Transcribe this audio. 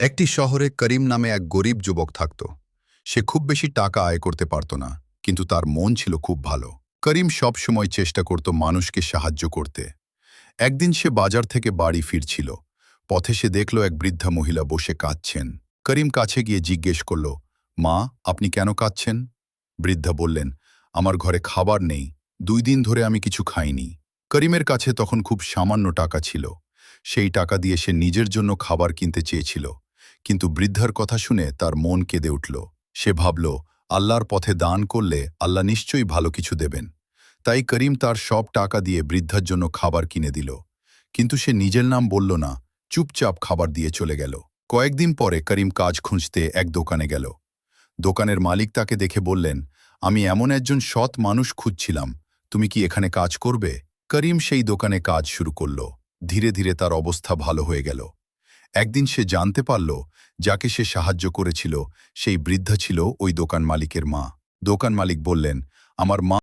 একটি শহরে করিম নামে এক গরিব যুবক থাকত। সে খুব বেশি টাকা আয় করতে পারত না, কিন্তু তার মন ছিল খুব ভালো। করিম সব সময় চেষ্টা করত মানুষকে সাহায্য করতে। একদিন সে বাজার থেকে বাড়ি ফিরছিল। পথে সে দেখল এক বৃদ্ধা মহিলা বসে কাঁদছেন। করিম কাছে গিয়ে জিজ্ঞেস করল, মা, আপনি কেন কাঁদছেন? বৃদ্ধা বললেন, আমার ঘরে খাবার নেই, 2 দিন ধরে আমি কিছু খাইনি। করিমের কাছে তখন খুব সামান্য টাকা ছিল। সেই টাকা দিয়ে সে নিজের জন্য খাবার কিনতে চেয়েছিল, কিন্তু বৃদ্ধার কথা শুনে তার মন কেঁদে উঠল। সে ভাবল, আল্লাহর পথে দান করলে আল্লাহ নিশ্চয়ই ভালো কিছু দেবেন। তাই করিম তার সব টাকা দিয়ে বৃদ্ধার জন্য খাবার কিনে দিল। কিন্তু সে নিজের নাম বলল না, চুপচাপ খাবার দিয়ে চলে গেল। কয়েকদিন পরে করিম কাজ খুঁজতে এক দোকানে গেল। দোকানের মালিক তাকে দেখে বললেন, আমি এমন একজন সৎ মানুষ খুঁজছিলাম, তুমি কি এখানে কাজ করবে? করিম সেই দোকানে কাজ শুরু করল। ধীরে ধীরে তার অবস্থা ভালো হয়ে গেল। একদিন সে জানতে পারল, যাকে সে সাহায্য করেছিল সেই বৃদ্ধা ছিল ওই দোকান মালিকের মা। দোকান মালিক বললেন, আমার মা